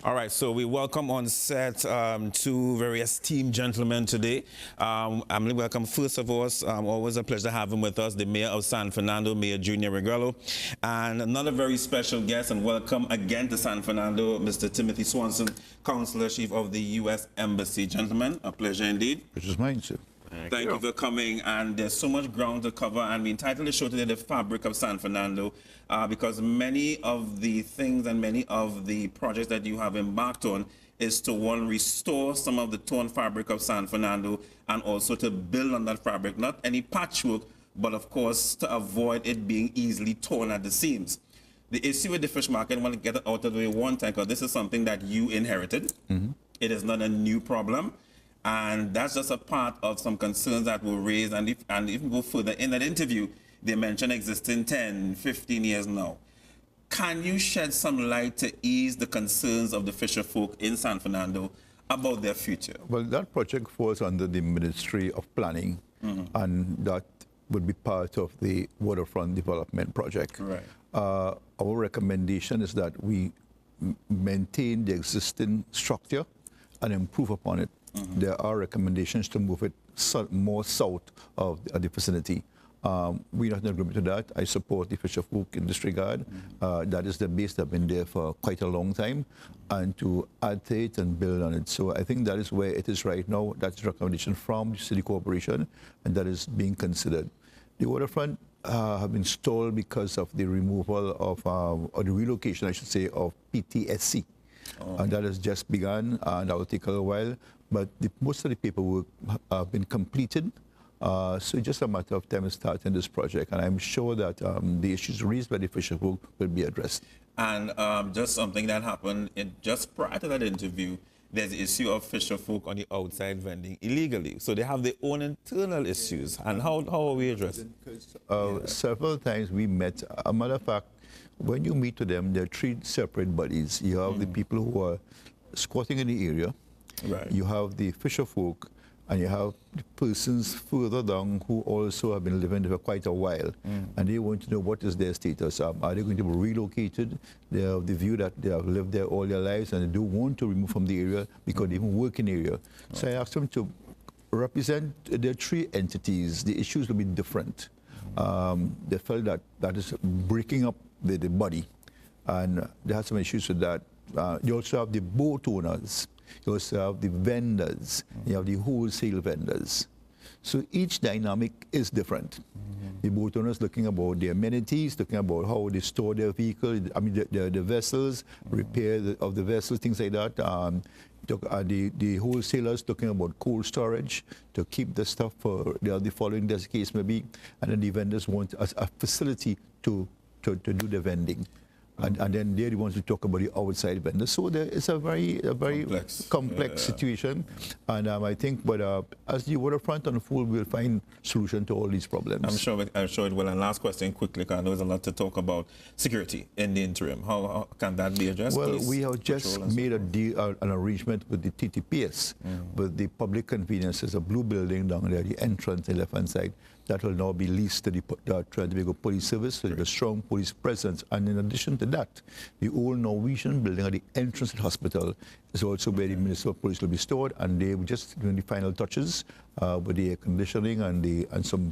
All right, so we welcome on set two very esteemed gentlemen today. I'm going to welcome, first of all, always a pleasure having with us, the Mayor of San Fernando, Mayor Junior Regallo, and another very special guest, and welcome again to San Fernando, Mr. Timothy Swanson, Consular Chief of the U.S. Embassy. Gentlemen, a pleasure indeed. Which is mine, sir. Thank you for coming, and there's so much ground to cover, and we entitled the show today The Fabric of San Fernando, because many of the things and many of the projects that you have embarked on is to, one, restore some of the torn fabric of San Fernando, and also to build on that fabric, not any patchwork, but of course to avoid it being easily torn at the seams. The issue with the fish market, I want to get it out of the way one time, because this is something that you inherited. It is not a new problem. And that's just a part of some concerns that were raised. And if we go further in that interview, they mentioned existing 10, 15 years now. Can you shed some light to ease the concerns of the fisher folk in San Fernando about their future? Well, that project falls under the Ministry of Planning, and that would be part of the waterfront development project. Right. Our recommendation is that we maintain the existing structure and improve upon it. There are recommendations to move it more south of the vicinity. We're not in agreement to that. I support the fisher folk in this regard. That is the base that's been there for quite a long time, and to add to it and build on it. So I think that is where it is right now. That's a recommendation from the City Corporation, and that is being considered. The waterfront have been stalled because of the removal of, or the relocation, I should say, of PTSC. And that has just begun, and that will take a little while. But most of the paperwork have been completed. So it's just a matter of time starting this project. And I'm sure that the issues raised by the fisher folk will be addressed. And just something that happened just prior to that interview, there's the issue of fisher folk on the outside vending illegally. So they have their own internal issues. And how are we addressing? Several times we met. A matter of fact, when you meet with them, there are three separate bodies. You have the people who are squatting in the area. Right. You have the fisher folk, and you have the persons further down who also have been living there for quite a while, and they want to know what is their status. Are they going to be relocated? They have the view that they have lived there all their lives, and they don't want to remove from the area because they even work in the area. So I asked them to represent their three entities. The issues will be different. They felt that that is breaking up the body, and they had some issues with that. You also have the boat owners. You also have the vendors, you have the wholesale vendors. So each dynamic is different. The boat owners looking about the amenities, looking about how they store their vehicle, I mean the vessels, repair of the vessels, things like that. The wholesalers looking about cold storage to keep the stuff for the following days, case maybe, and then the vendors want a facility to do the vending. And then they're the ones who talk about the outside vendors. So there is a very complex situation. And I think, but as the waterfront unfolds, we'll find solution to all these problems. I'm sure it will. And last question quickly, because I know there's a lot to talk about security in the interim. How can that be addressed? Well, Police we have just made a deal, an arrangement with the TTPS, with the public convenience. There's a blue building down there, the entrance on the left-hand side. That will now be leased to the Trinidad Tobago Police Service, so there's a strong police presence. And in addition to that, the old Norwegian building at the entrance to the hospital is also where the municipal police will be stored, and they were just doing the final touches with the air conditioning and some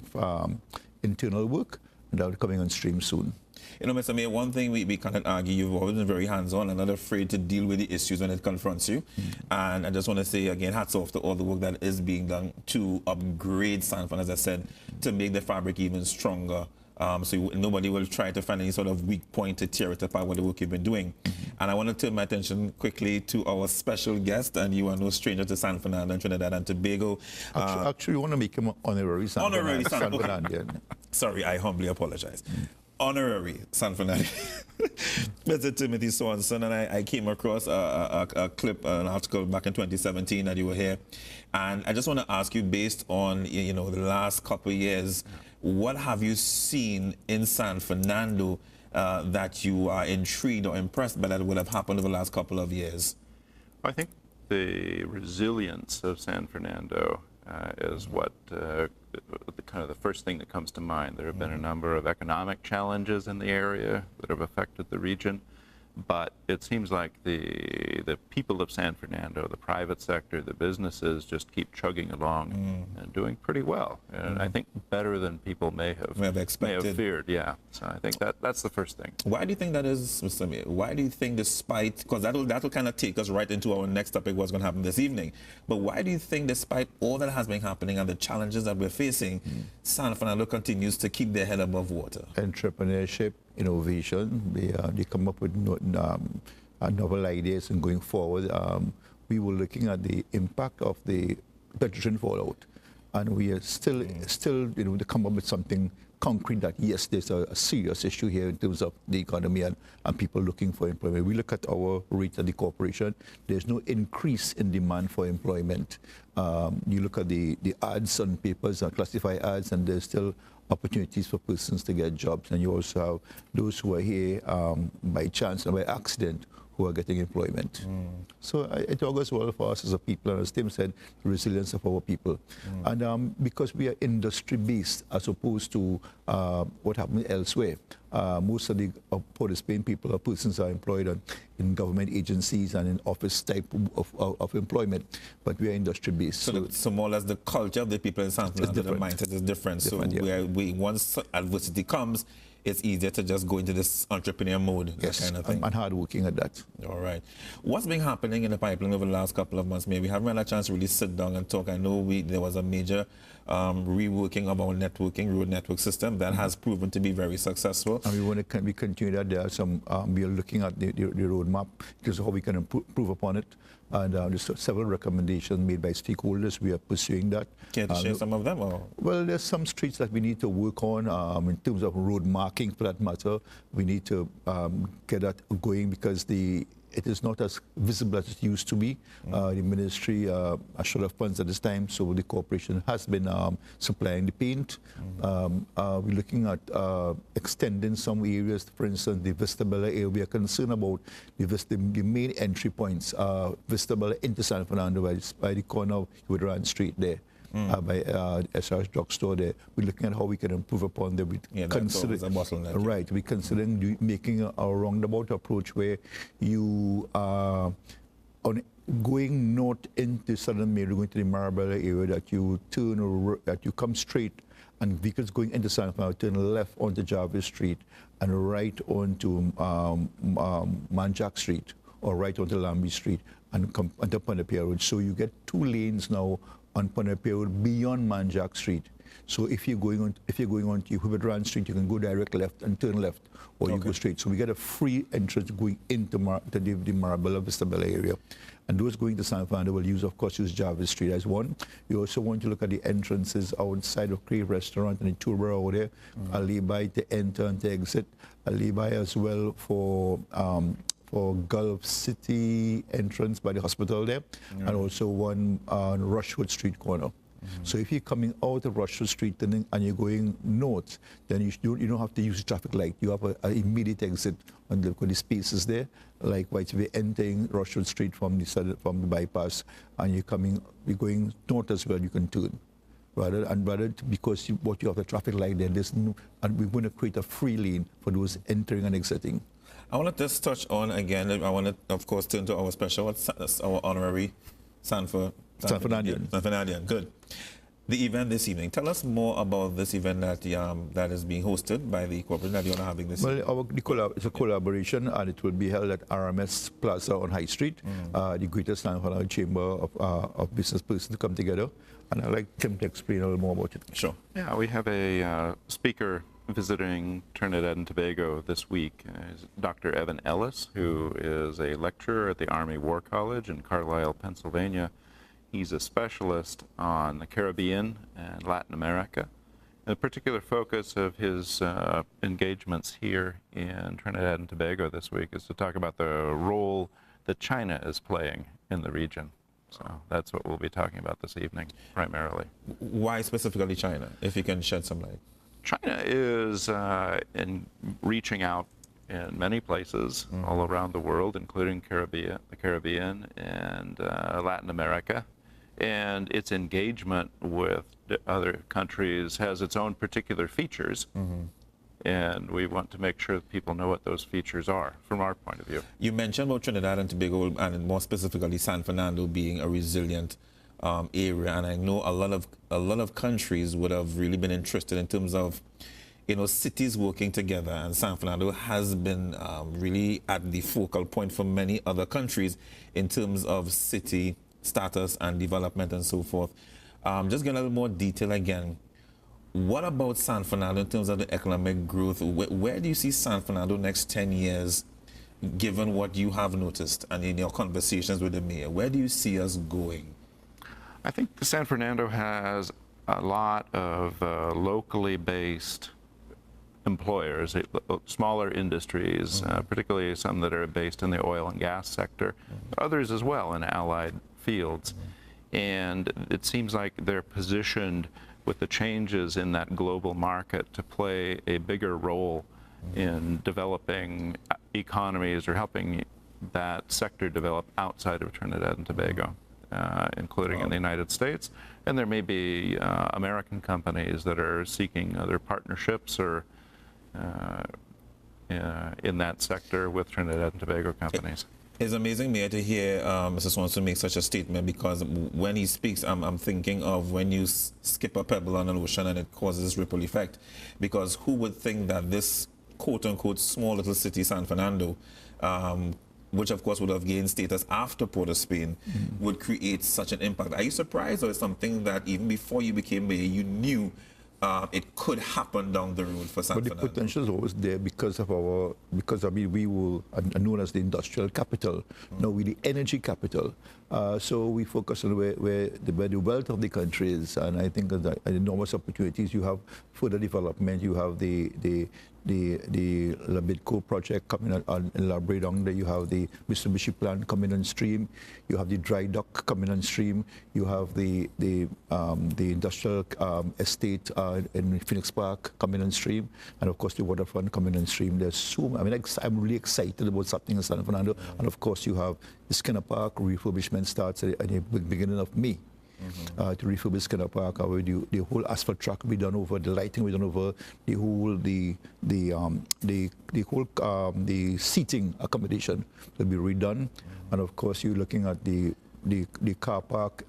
internal work, and that will be coming on stream soon. You know, Mr. Mayor, one thing we cannot argue, you've always been very hands-on and not afraid to deal with the issues when it confronts you. And I just want to say again, hats off to all the work that is being done to upgrade San Fernando, as I said, to make the fabric even stronger. So nobody will try to find any sort of weak point to tear it apart with the work you've been doing. And I want to turn my attention quickly to our special guest, and you are no stranger to San Fernando and Trinidad and Tobago. Actually, we want to make him honorary San Fernando. Sorry, I humbly apologize. Honorary San Fernando. Mr. Timothy Swanson, and I came across a clip, an article back in 2017 that you were here. And I just want to ask you, based on the last couple of years, what have you seen in San Fernando that you are intrigued or impressed by that would have happened over the last couple of years? I think the resilience of San Fernando is what kind of the first thing that comes to mind. There have been a number of economic challenges in the area that have affected the region, But it seems like the people of San Fernando, the private sector, the businesses just keep chugging along and doing pretty well. And I think better than people may have expected. feared. Yeah. So I think that's the first thing. Why do you think that is, Mr. Mayor? Why do you think, despite, because that will kind of take us right into our next topic, what's going to happen this evening. But why do you think, despite all that has been happening and the challenges that we're facing, San Fernando continues to keep their head above water? Entrepreneurship, innovation, they come up with novel ideas, and going forward, we were looking at the impact of the petroleum fallout, and we are still to come up with something concrete that yes, there's a serious issue here in terms of the economy and people looking for employment. We look at our rate at the corporation, there's no increase in demand for employment. You look at the ads on papers, classified ads, and there's still opportunities for persons to get jobs. And you also have those who are here by chance or by accident who are getting employment. So it augurs well for us as a people, and as Tim said, the resilience of our people. And because we are industry-based as opposed to what happens elsewhere, most of the participating people or persons are employed in government agencies and in office type of employment, but we are industry-based. So more or less the culture of the people in San Fernando, the mindset is different. So once adversity comes, it's easier to just go into this entrepreneur mode, yes, that kind of thing. And hard working at that. All right. What's been happening in the pipeline over the last couple of months? Maybe we haven't had a chance to really sit down and talk. I know there was a major reworking of our road network system that has proven to be very successful. And we continue that. There are some, we are looking at the roadmap, just how we can improve upon it. And there's several recommendations made by stakeholders. We are pursuing that. Can you share some of them? Or? Well, there's some streets that we need to work on in terms of road marking, for that matter. We need to get that going because it is not as visible as it used to be. The ministry are short of funds at this time, so the corporation has been supplying the paint. We're looking at extending some areas, for instance, the Vistabella area. We are concerned about the main entry points, Vistabella into San Fernando, by the corner of Woodland Street there. By SR's drugstore there. We're looking at how we can improve upon them. That's always a bottleneck. Right. We're considering making a roundabout approach where you are going north into Southern Mary, going to the Marabella area, that you that you come straight, and vehicles going into San Fernando turn left onto Jarvis Street and right onto Manjack Street or right onto Lambie Street and come onto Panapia Road. So you get 2 lanes now on Panapia Road beyond Manjack Street. So if you're going on to Hubbard Street, you can go direct left and turn left, or you go straight. So we get a free entrance going into the Marabella Vistabella area. And those going to San Fernando will use Jarvis Street as one. You also want to look at the entrances outside of Crave Restaurant and the Turbo over there. Alibi to enter and to exit. Alibi as well for Gulf City entrance by the hospital there, and also one on Rushwood Street corner. So if you're coming out of Rushwood Street and you're going north, then you don't have to use the traffic light. You have an immediate exit on the spaces there. Likewise, if you're entering Rushwood Street from the bypass and you're going north as well, you can turn. Rather because you have the traffic light there, and we're going to create a free lane for those entering and exiting. I want to just touch on again. I want to, of course, turn to our special, our honorary San Fernandian. Good. The event this evening. Tell us more about this event that is being hosted by the corporation that you're having this evening. Well, it's a collaboration, and it will be held at RMS Plaza on High Street. The Greater San Fernando Chamber of Business persons to come together. And I'd like Tim to explain a little more about it. Sure. Yeah, we have a speaker visiting Trinidad and Tobago this week. Dr. Evan Ellis, who is a lecturer at the Army War College in Carlisle, Pennsylvania. He's a specialist on the Caribbean and Latin America. And the particular focus of his engagements here in Trinidad and Tobago this week is to talk about the role that China is playing in the region. So that's what we'll be talking about this evening, primarily. Why specifically China, if you can shed some light? China is in reaching out in many places all around the world, including the Caribbean and Latin America. And its engagement with other countries has its own particular features. And we want to make sure that people know what those features are from our point of view. You mentioned about Trinidad and Tobago, and more specifically San Fernando being a resilient area, and I know a lot of countries would have really been interested in terms of, you know, cities working together, and San Fernando has been really at the focal point for many other countries in terms of city status and development and so forth. Just get a little more detail again. What about San Fernando in terms of the economic growth? Where do you see San Fernando next 10 years, given what you have noticed and in your conversations with the mayor? Where do you see us going? I think San Fernando has a lot of locally based employers, smaller industries, particularly some that are based in the oil and gas sector, but others as well in allied fields. And it seems like they're positioned with the changes in that global market to play a bigger role in developing economies or helping that sector develop outside of Trinidad and Tobago, including in the United States. And there may be American companies that are seeking other partnerships or in that sector with Trinidad and Tobago companies. It's amazing, Mayor, to hear Mr. Swanson make such a statement, because when he speaks, I'm thinking of when you skip a pebble on an ocean and it causes ripple effect. Because who would think that this quote-unquote small little city, San Fernando, which of course would have gained status after Port of Spain, would create such an impact? Are you surprised, or is something that even before you became mayor, you knew it could happen down the road for San Fernando? But the potential is always there because of our, we were known as the industrial capital. Now we're the energy capital. So we focus on where the wealth of the country is, and I think that enormous opportunities. You have further development. You have the Labidco project coming on in Labrador. There you have the Mitsubishi plant coming on stream. You have the dry dock coming on stream. You have the industrial estate in Phoenix Park coming on stream, and of course the waterfront coming on stream. There's so, I mean, I'm really excited about something in San Fernando, and of course you have the Skinner Park refurbishment starts at the beginning of May. To refurbish Skinner Park, the whole asphalt track will be done over, the lighting will be done over, the whole seating accommodation will be redone, and of course you're looking at the car park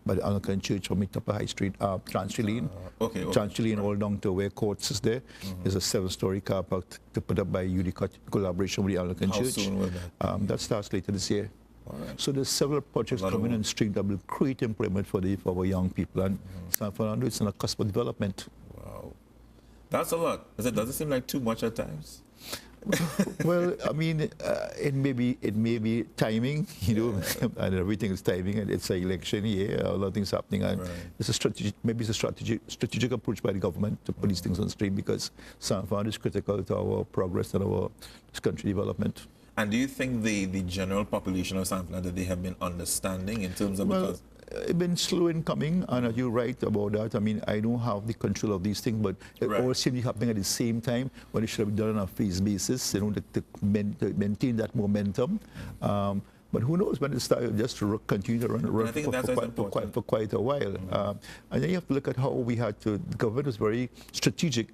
by the Anglican Church from Upper High Street, Transylene. Transylene all down to where Courts is there. There's a 7-story car park to put up by UDCOT collaboration with the Anglican Church. How soon will that? That starts later this year. Right. So there's several projects coming on stream that will create employment for our young people, and San Fernando is on a cusp of development. Wow, that's a lot. Does it seem like too much at times? Well, I mean, it may be timing, you know, and everything is timing, and it's an election year, a lot of things happening, and it's a strategic approach by the government to put these things on stream, because San Fernando is critical to our progress and our country development. And do you think the general population of San Fernando, they have been understanding in terms of, well, it's been slow in coming, and you're right about that. I mean, I don't have the control of these things, but it all seems to be happening at the same time, when it should have been done on a phase basis, you know, to maintain that momentum. But who knows when it started, just to continue to run for quite a while. And then you have to look at how we had to, the government was very strategic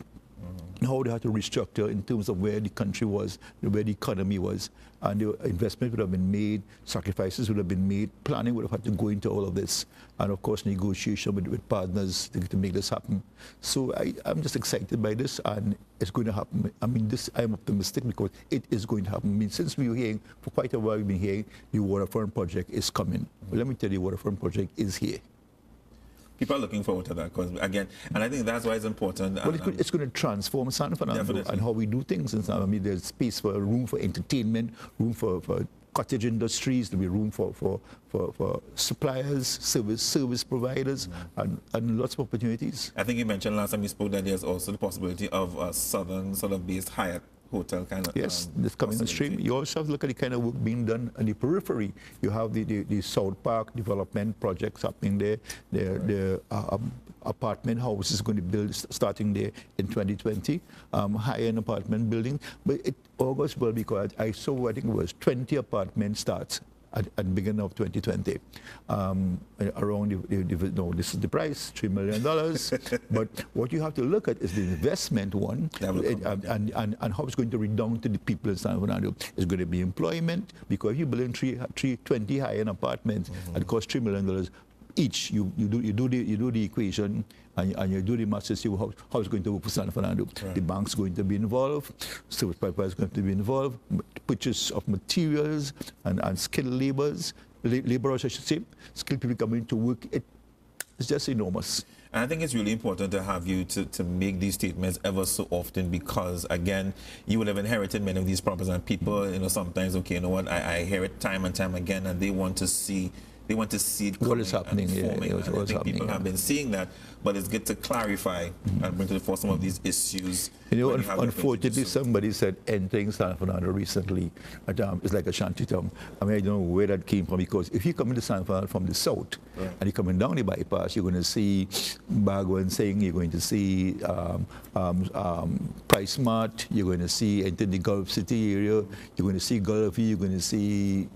how they had to restructure in terms of where the country was, where the economy was, and the investment would have been made, sacrifices would have been made, planning would have had to go into all of this, and of course negotiation with partners to make this happen. So I'm just excited by this, and it's going to happen. I mean, I'm optimistic because it is going to happen. I mean, since we were hearing, for quite a while we've been hearing the waterfront project is coming. But let me tell you, the waterfront project is here. People are looking forward to that, because again, and I think that's why it's important. Well, it's going to transform San Fernando and how we do things. And I mean, there's space for room for entertainment, room for cottage industries, there'll be room for suppliers, service providers, and lots of opportunities. I think you mentioned last time you spoke that there's also the possibility of a southern sort of based Hyatt hotel kind of. Yes, that's coming on stream. You also have to look at the kind of work being done on the periphery. You have the South Park development projects happening there. The apartment house is going to build starting there in 2020. High-end apartment building, but it all goes well because I think it was 20 apartment starts at the beginning of 2020. Around, no, this is the price, $3 million. But what you have to look at is the investment one, and how it's going to redound to the people in San Fernando. It's going to be employment, because if you build 20 high-end apartments, it costs $3 million each. You do the equation, and you do the math to see how it's going to work for San Fernando. Right. The bank's going to be involved, service providers going to be involved, purchase of materials and skilled laborers, I should say, skilled people coming to work. It's just enormous. And I think it's really important to have you to make these statements ever so often, because, again, you will have inherited many of these properties, and people, sometimes, okay, you know what, I hear it time and time again, and they want to see it what is happening. I think people have been seeing that, but it's good to clarify and bring to the fore some of these issues. Unfortunately, somebody said entering San Fernando recently, it's like a shantytown. I mean, I don't know where that came from, because if you come into San Fernando from the south, right, and you're coming down the bypass, you're going to see Bagwan saying, you're going to see Price Mart, you're going to see enter the Gulf City area, you're going to see Gulf, you're going to see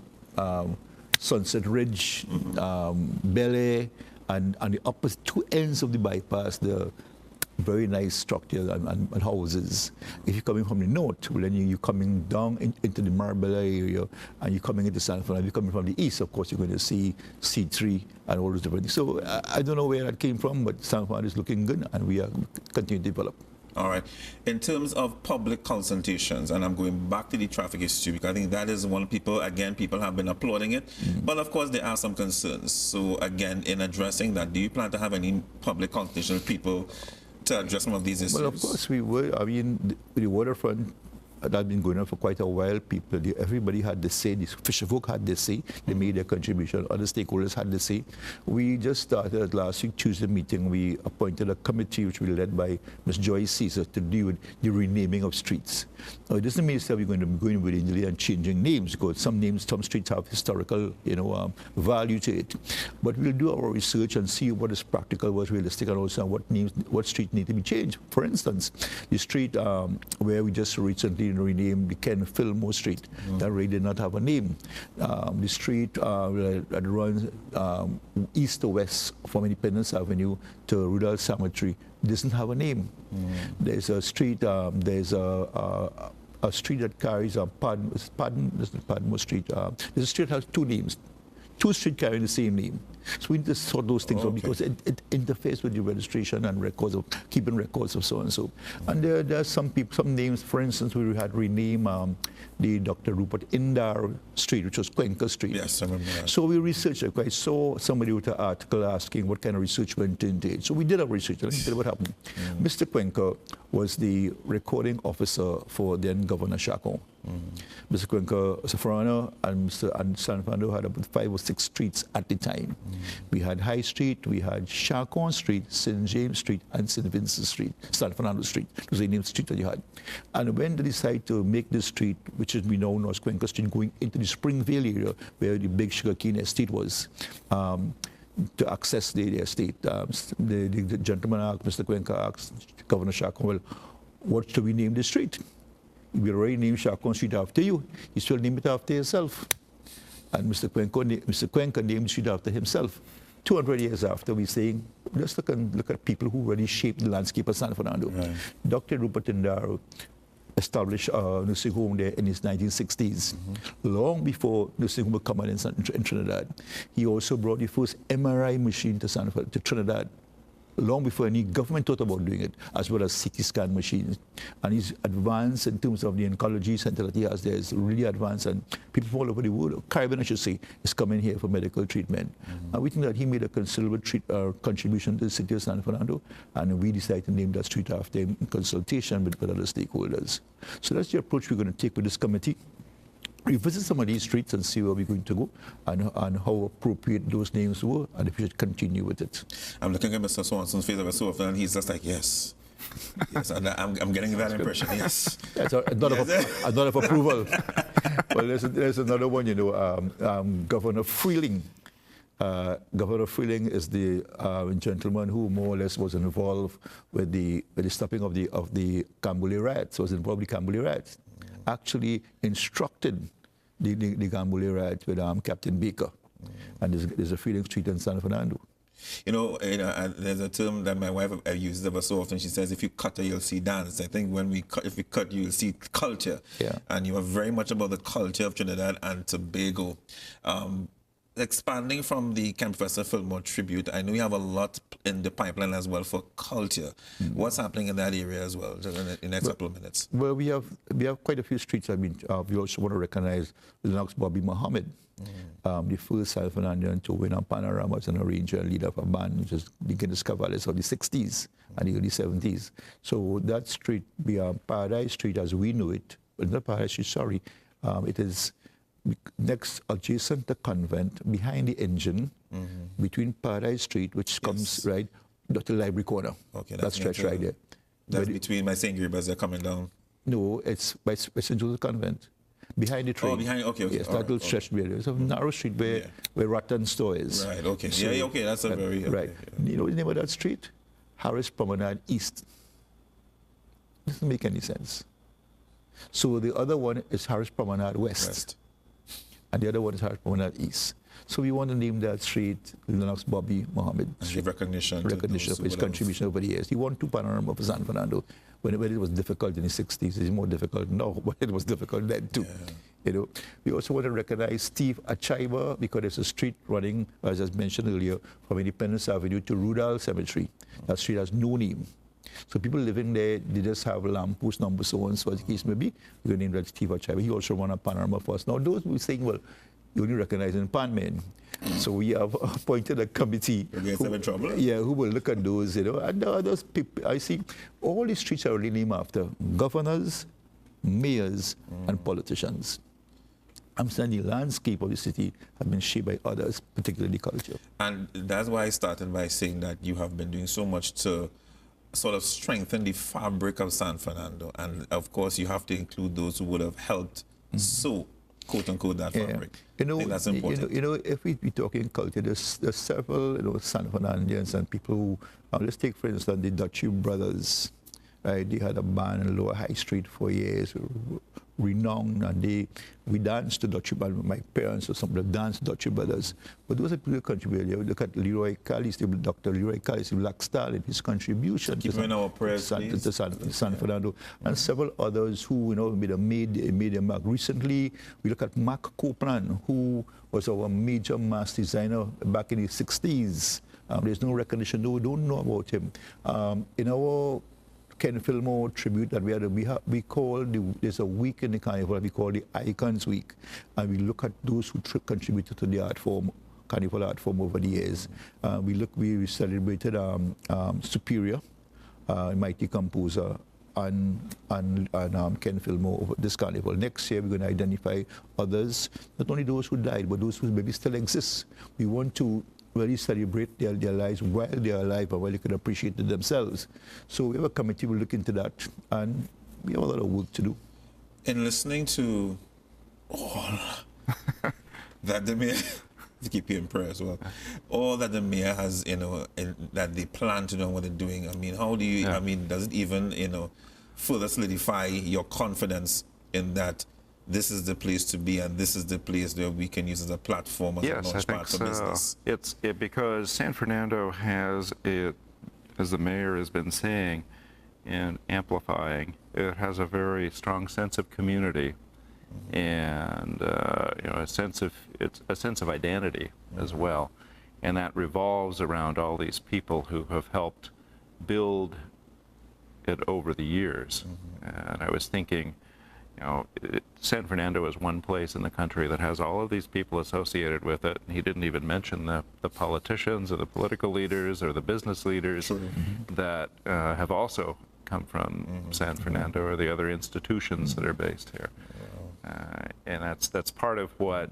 Sunset Ridge, Bel Air, and the upper two ends of the bypass, the very nice structures and houses. If you're coming from the north, well, then you're coming down into the Marbella area, and you're coming into San Fernando. If you're coming from the east, of course, you're going to see C3 and all those different things. So I don't know where that came from, but San Fernando is looking good, and we are continuing to develop. All right. In terms of public consultations, and I'm going back to the traffic issue, because I think that is one people have been applauding it. But of course, there are some concerns. So again, in addressing that, do you plan to have any public consultation with people to address some of these issues? Well, of course we would. I mean, the waterfront, that's been going on for quite a while. Everybody had to say, the fisher folk had to say, they made their contribution, other stakeholders had to say. We just started last week, Tuesday meeting, we appointed a committee which will be led by Ms. Joyce Caesar to deal with the renaming of streets. Now, it doesn't mean that we're going to be going willy-nilly and changing names, because some streets have historical, value to it. But we'll do our research and see what is practical, what's realistic, and also what streets need to be changed. For instance, the street where we just recently renamed the Ken Fillmore Street, that really did not have a name. The street that runs east to west from Independence Avenue to Rudolph Cemetery doesn't have a name. There's a street, there's a street that carries Padmore Street. There's a street that has two names. Two streets carrying the same name. So we need to sort those things out, because it interferes with the registration and records of keeping records of so and so. And there are some names. For instance, we had renamed the Dr. Rupert Indar Street, which was Cuenca Street. Yes, I remember that. So we researched it. I saw somebody with an article asking what kind of research went into it. So we did our research. Let me tell you what happened. Mr. Cuenca was the recording officer for then Governor Chacon. Mr. Cuenca was a foreigner, and San Fernando had about 5 or 6 streets at the time. We had High Street, we had Chacon Street, St. James Street, and St. Vincent Street, San Fernando Street. It was the name street that you had. And when they decided to make this street, which is we now know as Cuenca Street, going into the Springvale area, where the big sugarcane estate was, to access the estate, the gentleman asked, Mr. Cuenca asked Governor Chacon, well, what should we name the street? We already named Chacon Street after you. You still name it after yourself. And Mr. Cuenca named the street after himself. 200 years after, we're saying, let's look at people who really shaped the landscape of San Fernando. Right. Dr. Rupert Indaro established a nursing home there in his 1960s, long before nursing home was common in Trinidad. He also brought the first MRI machine to Trinidad, long before any government thought about doing it, as well as CT scan machines. And he's advanced in terms of the oncology center that he has there. It's really advanced, and people from all over the world, Caribbean I should say, is coming here for medical treatment. And we think that he made a considerable contribution to the city of San Fernando, and we decided to name that street after him in consultation with other stakeholders. So that's the approach we're going to take with this committee. Revisit some of these streets and see where we're going to go, and how appropriate those names were, and if we should continue with it. I'm looking at Mr. Swanson's face every so often, and he's just like, yes. Yes, and I'm getting that impression, yes. That's a nod of approval. Well, there's another one, Governor Freeling. Governor Freeling is the gentleman who more or less was involved with the stopping of the Cambule riots, was involved with the Cambule riots. Actually instructed the Gambole riots with Captain Baker. And there's a Freedom Street in San Fernando. There's a term that my wife uses ever so often. She says, if you cut her, you'll see dance. I think if we cut, you'll see culture. Yeah. And you are very much about the culture of Trinidad and Tobago. Expanding from the Ken Professor Fillmore tribute, I know you have a lot in the pipeline as well for culture. What's happening in that area as well, just in the next couple of minutes? Well, we have quite a few streets. I mean, we also want to recognize Lennox Bobby Muhammad, the first San Fernandian to win on Panoramas and arranger and leader of a band, which is the Guinness Cavaliers of the 60s and the early 70s. So that street, Paradise Street as we know it, well, not Paradise Street, sorry, it is next adjacent to Convent, behind the engine, between Paradise Street, which comes right to the Library Corner. Okay, that stretch right there. That's between my St. Gabriel as they're coming down. No, it's by St. Joseph Convent. Behind the train. Oh, behind, okay. Yes, that will stretch there. It's a narrow street where Rattan store is. Right, okay. So, okay, that's a very... right. Yeah. You know the name of that street? Harris Promenade East. Doesn't make any sense. So the other one is Harris Promenade West. And the other one is Harris Promenade East. So we want to name that street Lennox Bobby Muhammad. Street. Recognition of his contribution over the years. He won 2 Panorama for San Fernando. When it was difficult in the 60s, it's more difficult now, but it was difficult then too. Yeah. We also want to recognize Steve Achaiba because there's a street running, as I mentioned earlier, from Independence Avenue to Rudall Cemetery. That street has no name. So people living there, they just have lamppost number so on, so as the case may be, we're going to name that Steve Achaiba. He also won a Panorama for us. Now those who are saying, well, you only recognize in Panmen. So we have appointed a committee who will look at those, and the others people. I see all these streets are really named after governors, mayors, and politicians. I'm saying the landscape of the city has been shaped by others, particularly culture. And that's why I started by saying that you have been doing so much to sort of strengthen the fabric of San Fernando. And of course, you have to include those who would have helped so quote unquote that fabric. I think that's important. If we talking culture, there's several San Fernandians and people who let's take for instance the Dutchy brothers. Right? They had a band in Lower High Street for years, renowned, and we danced to Dutchy band. My parents or some of them danced Dutchy brothers. But those are people who contributed. You look at Leroy Callis, Dr. Leroy Callis, Black Star, and his contribution to San Fernando, and several others who made their mark. Recently, we look at Mark Copeland, who was our major mass designer back in the 60s. There's no recognition. No, we don't know about him. In our Ken Fillmore tribute that there's a week in the carnival we call the Icons Week, and we look at those who contributed to the art form, carnival art form over the years. We celebrated Superior, mighty composer, and Ken Fillmore over this carnival. Next year we're going to identify others, not only those who died, but those who maybe still exist. We want to really celebrate their lives while they are alive and while they can appreciate it themselves. So we have a committee will look into that, and we have a lot of work to do. In listening to all that the mayor, to keep you in prayer as well, all that the mayor has, that they plan to do and what they're doing, I mean, how do you, does it even, further solidify your confidence in that this is the place to be, and this is the place that we can use as a platform as a launch pad for business? It's because San Fernando has it, as the mayor has been saying and amplifying, it has a very strong sense of community and a sense of identity as well, and that revolves around all these people who have helped build it over the years. And I was thinking, San Fernando is one place in the country that has all of these people associated with it. He didn't even mention the politicians or the political leaders or the business leaders that have also come from San Fernando or the other institutions that are based here. And that's part of what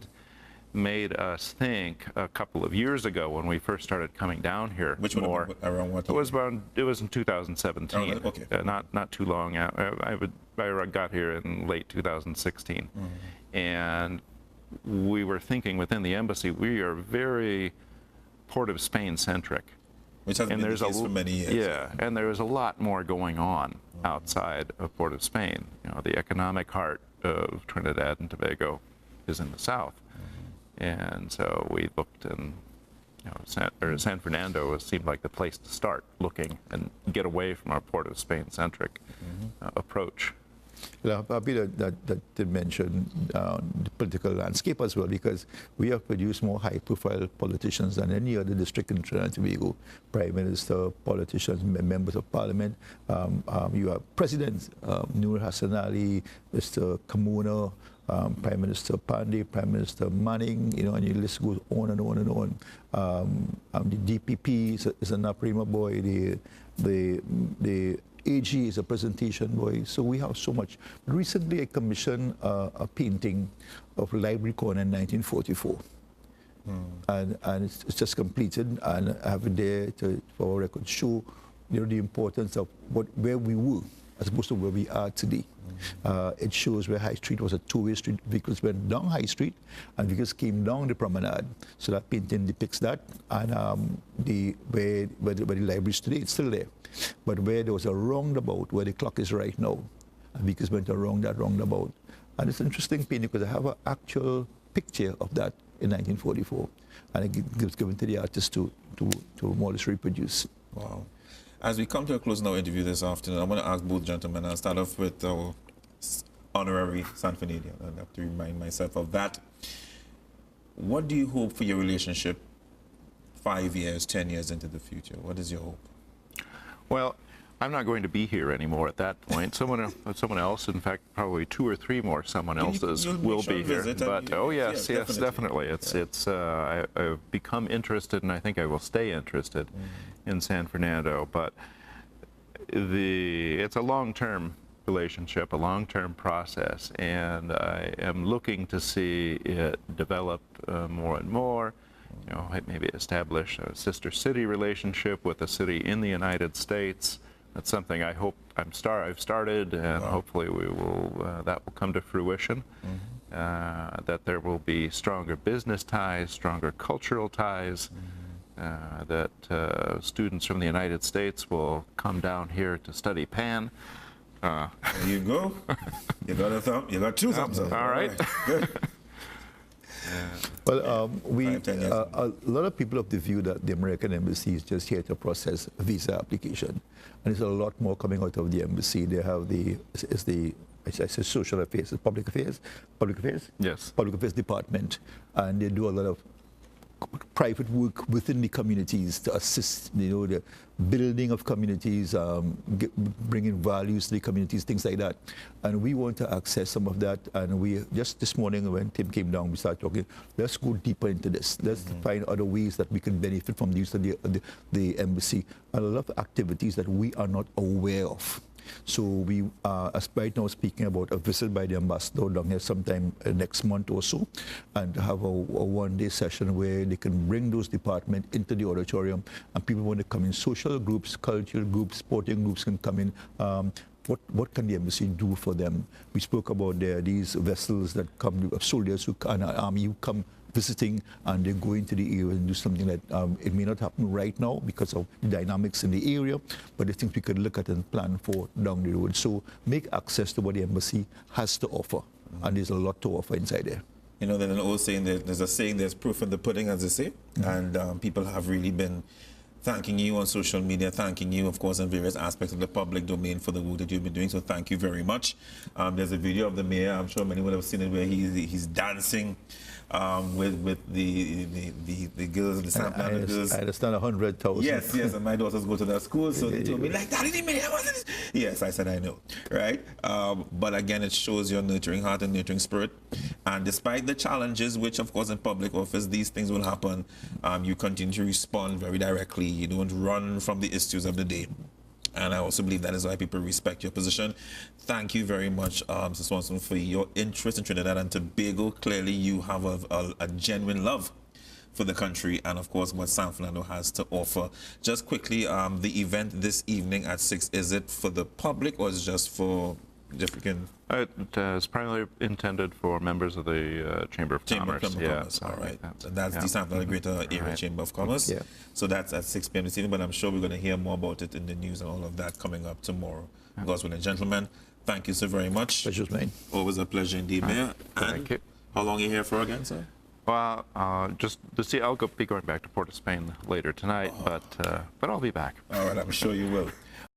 made us think a couple of years ago when we first started coming down here. Which more around what? It was in 2017. Oh, okay. Not too long out. I got here in late 2016, and we were thinking within the embassy we are very Port of Spain centric. Which has been the case for many years. Yeah, and there is a lot more going on outside of Port of Spain. The economic heart of Trinidad and Tobago is in the south. And so we looked, and San Fernando seemed like the place to start looking and get away from our Port of Spain-centric approach. Well, I'm happy that they mentioned the political landscape as well, because we have produced more high-profile politicians than any other district in Trinidad and Tobago. Prime Minister, politicians, members of Parliament. You have President Nur Hassan Ali, Mr. Kamuna, Prime Minister Pandey, Prime Minister Manning, and your list goes on and on and on. The DPP is an Aprima boy. The AG is a presentation boy. So we have so much. Recently, I commissioned a painting of Library Corner in 1944. And it's just completed, and I have it there for our record show, the importance of where we were as opposed to where we are today. It shows where High Street was a two-way street. Vehicles went down High Street, and vehicles came down the promenade. So that painting depicts that, and where the library is today, it's still there. But where there was a roundabout, where the clock is right now, and vehicles went around that roundabout. And it's an interesting painting because I have an actual picture of that in 1944, and it was given to the artist to more or less reproduce. Wow. As we come to a close in our interview this afternoon, I want to ask both gentlemen, I'll start off with our honorary San Fernandian. I have to remind myself of that. What do you hope for your relationship 5 years, 10 years into the future? What is your hope? Well, I'm not going to be here anymore at that point. Someone else, in fact, probably 2 or 3 more someone else's will be here. But oh yes, definitely. I've become interested, and I think I will stay interested in San Fernando. But it's a long-term relationship, a long-term process, and I am looking to see it develop more and more. Maybe establish a sister city relationship with a city in the United States. That's something I hope I've started, and hopefully that will come to fruition. That there will be stronger business ties, stronger cultural ties. That students from the United States will come down here to study Pan. There you go. You got a thumb. You got 2 thumbs up. All right. Good. Well, a lot of people have the view that the American embassy is just here to process a visa application, and there's a lot more coming out of the embassy. They have I say social affairs, public affairs, Yes, public affairs department, and they do a lot of private work within the communities to assist, the building of communities, bringing values to the communities, things like that. And we want to access some of that. And we just this morning when Tim came down, we started talking. Let's go deeper into this. Let's find other ways that we can benefit from these the embassy, and a lot of activities that we are not aware of. So we are right now speaking about a visit by the ambassador down here sometime next month or so, and have a one-day session where they can bring those departments into the auditorium, and people want to come in. Social groups, cultural groups, sporting groups can come in. What can the embassy do for them? We spoke about these vessels that come, soldiers and army who come visiting, and they go into the area and do something that it may not happen right now because of the dynamics in the area, but I think we could look at and plan for down the road. So make access to what the embassy has to offer, and there's a lot to offer inside there. There's an old saying, there's a saying, there's proof in the pudding, as they say, and people have really been thanking you on social media, thanking you, of course, in various aspects of the public domain for the work that you've been doing, so thank you very much. There's a video of the mayor, I'm sure many would have seen it, where he's dancing with the girls and the San Fernando girls. I understand 100,000. Yes, and my daughters go to that school, so they told me, like, Daddy, the mayor wasn't this. Yes, I said, I know, right? But again, it shows your nurturing heart and nurturing spirit. And despite the challenges, which, of course, in public office, these things will happen, you continue to respond very directly. You don't run from the issues of the day. And I also believe that is why people respect your position. Thank you very much, Mr. Swanson, for your interest in Trinidad and Tobago. Clearly, you have a genuine love for the country and, of course, what San Fernando has to offer. Just quickly, the event this evening at 6, is it for the public or is it just for different? It is primarily intended for members of the Chamber of Commerce. Commerce. All right. That's the San Fernando Greater Area Chamber of Commerce. Yeah. So that's at 6 p.m. this evening, but I'm sure we're going to hear more about it in the news and all of that coming up tomorrow. God's willing, gentlemen, thank you so very much. Pleasure's mine. Always a pleasure indeed, Mayor. Thank you. How long are you here for again, sir? Well, just to see, I'll be going back to Port of Spain later tonight, but I'll be back. All right, I'm sure you will.